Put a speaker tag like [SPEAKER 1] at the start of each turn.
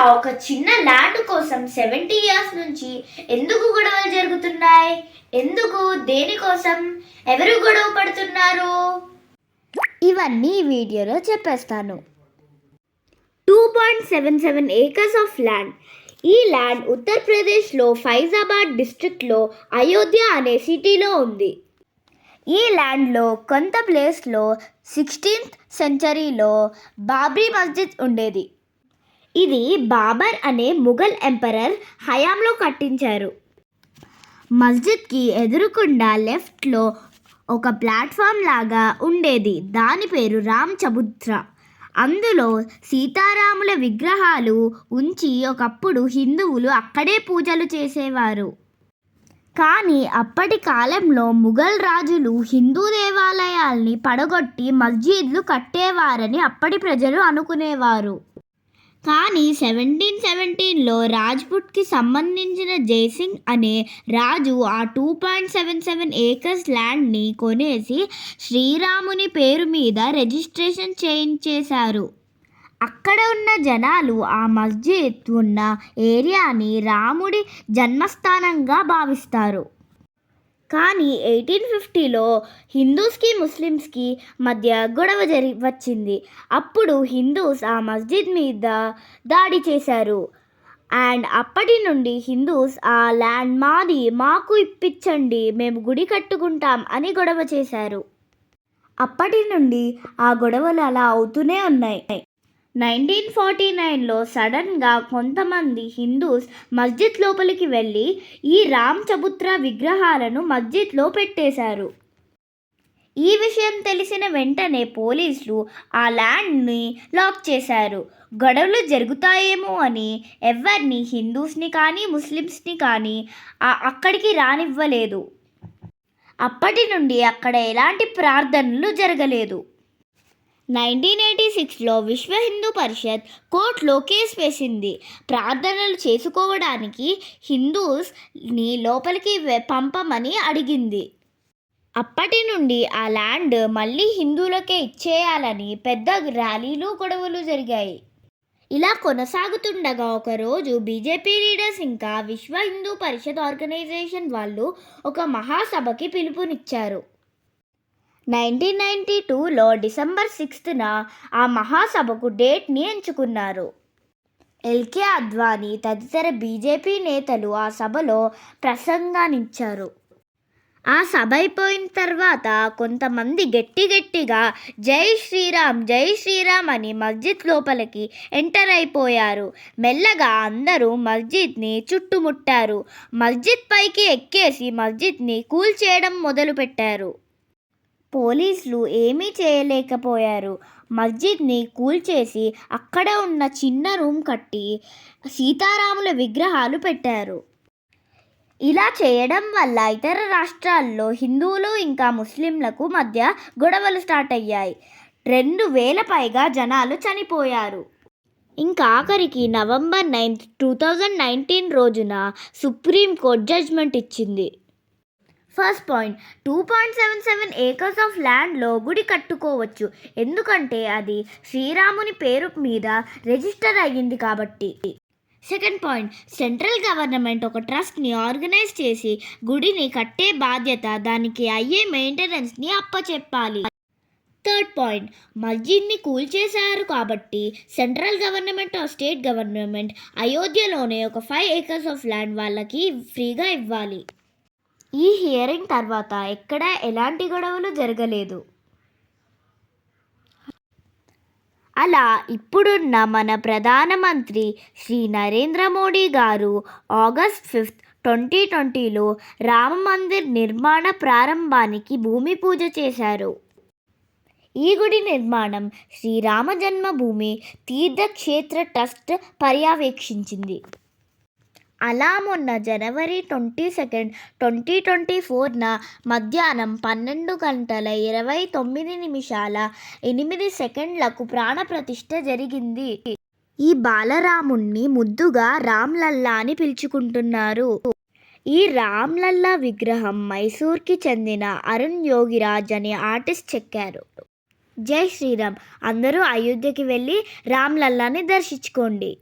[SPEAKER 1] ఒక చిన్న ల్యాండ్ కోసం 70 ఇయర్స్ నుంచి ఎందుకు గొడవలు జరుగుతున్నాయి? ఎందుకు, దేనికోసం, ఎవరు గొడవ పడుతున్నారు? ఇవన్నీ ఈ వీడియోలో చెప్పేస్తాను. 2.77 acres ఆఫ్ ల్యాండ్. ఈ ల్యాండ్ ఉత్తరప్రదేశ్లో ఫైజాబాద్ డిస్ట్రిక్ట్లో అయోధ్య అనే సిటీలో ఉంది. ఈ ల్యాండ్లో కొంత ప్లేస్లో 16th సెంచరీలో బాబ్రీ మస్జిద్ ఉండేది. ఇది బాబర్ అనే ముఘల్ ఎంపరర్ హయాంలో కట్టించారు. మస్జిద్కి ఎదురుకుండా లెఫ్ట్లో ఒక ప్లాట్ఫామ్ లాగా ఉండేది. దాని పేరు రామ్ చబుత్రా. అందులో సీతారాముల విగ్రహాలు ఉంచి ఒకప్పుడు హిందువులు అక్కడే పూజలు చేసేవారు. కానీ అప్పటి కాలంలో ముఘల్ రాజులు హిందూ దేవాలయాల్ని పడగొట్టి మస్జిద్లు కట్టేవారని అప్పటి ప్రజలు అనుకునేవారు. కానీ 1717లో రాజ్పుట్కి సంబంధించిన జైసింగ్ అనే రాజు ఆ 2.77 acres ల్యాండ్ని కొనేసి శ్రీరాముని పేరు మీద రిజిస్ట్రేషన్ చేయించేశారు. అక్కడ ఉన్న జనాలు ఆ మస్జిద్ ఉన్న ఏరియాని రాముడి జన్మస్థానంగా భావిస్తారు. కానీ 1850లో హిందూస్కి ముస్లిమ్స్కి మధ్య గొడవ వచ్చింది. అప్పుడు హిందూస్ ఆ మస్జిద్ మీద దాడి చేశారు. అండ్ అప్పటి నుండి హిందూస్ ఆ ల్యాండ్ మాది, మాకు ఇప్పించండి, మేము గుడి కట్టుకుంటాం అని గొడవ చేశారు. అప్పటి నుండి ఆ గొడవలు అలా అవుతూనే ఉన్నాయి. 1949లో సడన్గా కొంతమంది హిందూస్ మస్జిద్ లోపలికి వెళ్ళి ఈ రామ్ చబుత్రా విగ్రహాలను మస్జిద్లో పెట్టేశారు. ఈ విషయం తెలిసిన వెంటనే పోలీసులు ఆ ల్యాండ్ని లాక్ చేశారు. గొడవలు జరుగుతాయేమో అని ఎవరిని, హిందూస్ని కానీ ముస్లిమ్స్ని కానీ అక్కడికి రానివ్వలేదు. అప్పటి నుండి అక్కడ ఎలాంటి ప్రార్థనలు జరగలేదు. 1986లో విశ్వ హిందూ పరిషత్ కోర్టులో కేసు వేసింది. ప్రార్థనలు చేసుకోవడానికి హిందూస్ని లోపలికి పంపమని అడిగింది. అప్పటి నుండి ఆ ల్యాండ్ మళ్ళీ హిందువులకే ఇచ్చేయాలని పెద్ద ర్యాలీలు, గొడవలు జరిగాయి. ఇలా కొనసాగుతుండగా ఒకరోజు బీజేపీ లీడర్స్ ఇంకా విశ్వ హిందూ పరిషత్ ఆర్గనైజేషన్ వాళ్ళు ఒక మహాసభకి పిలుపునిచ్చారు. 1992లో డిసెంబర్ 6న ఆ మహాసభకు డేట్ని ఎంచుకున్నారు. ఎల్కే అద్వానీ తదితర బీజేపీ నేతలు ఆ సభలో ప్రసంగాన్నిచ్చారు. ఆ సభ అయిపోయిన తర్వాత కొంతమంది గట్టిగా జై శ్రీరామ్, జై శ్రీరామ్ అని మస్జిద్ లోపలికి ఎంటర్ అయిపోయారు. మెల్లగా అందరూ మస్జిద్ని చుట్టుముట్టారు. మస్జిద్ పైకి ఎక్కేసి మస్జిద్ని కూల్చేయడం మొదలుపెట్టారు. పోలీసులు ఏమీ చేయలేకపోయారు. మస్జిద్ని కూల్చేసి అక్కడ ఉన్న చిన్న రూమ్ కట్టి సీతారాముల విగ్రహాలు పెట్టారు. ఇలా చేయడం వల్ల ఇతర రాష్ట్రాల్లో హిందువులు ఇంకా ముస్లింలకు మధ్య గొడవలు స్టార్ట్ అయ్యాయి. 2000 పైగా జనాలు చనిపోయారు. ఇంకా ఆఖరికి నవంబర్ 9, 2019 రోజున సుప్రీంకోర్టు జడ్జ్మెంట్ ఇచ్చింది. ఫస్ట్ పాయింట్, 2.77 acres ఆఫ్ ల్యాండ్లో గుడి కట్టుకోవచ్చు, ఎందుకంటే అది శ్రీరాముని పేరు మీద రిజిస్టర్ అయ్యింది కాబట్టి. సెకండ్ పాయింట్, సెంట్రల్ గవర్నమెంట్ ఒక ట్రస్ట్ని ఆర్గనైజ్ చేసి గుడిని కట్టే బాధ్యత, దానికి అయ్యే మెయింటెనెన్స్ని అప్పచెప్పాలి. థర్డ్ పాయింట్, మస్జిద్ని కూల్చేశారు కాబట్టి central government or state government అయోధ్యలోనే ఒక 5 acres ఆఫ్ ల్యాండ్ వాళ్ళకి ఫ్రీగా ఇవ్వాలి. ఈ హియరింగ్ తర్వాత ఎక్కడా ఎలాంటి గొడవలు జరగలేదు. అలా ఇప్పుడున్న మన ప్రధానమంత్రి శ్రీ నరేంద్ర మోడీ గారు ఆగస్ట్ 5, 2020లో రామ మందిర్ నిర్మాణ ప్రారంభానికి భూమి పూజ చేశారు. ఈ గుడి నిర్మాణం శ్రీరామ జన్మభూమి తీర్థక్షేత్ర ట్రస్ట్ పర్యవేక్షించింది. అలా మొన్న జనవరి 22, 2024న మధ్యాహ్నం 12:29:08 ప్రాణప్రతిష్ఠ జరిగింది. ఈ బాలరాముణ్ణి ముద్దుగా రామ్ లల్లా అని పిలుచుకుంటున్నారు. ఈ రామ్ లల్లా విగ్రహం మైసూర్కి చెందిన అరుణ్ యోగిరాజ్ అనే ఆర్టిస్ట్ చెక్కారు. జై శ్రీరామ్. అందరూ అయోధ్యకి వెళ్ళి రామ్ లల్లాని దర్శించుకోండి.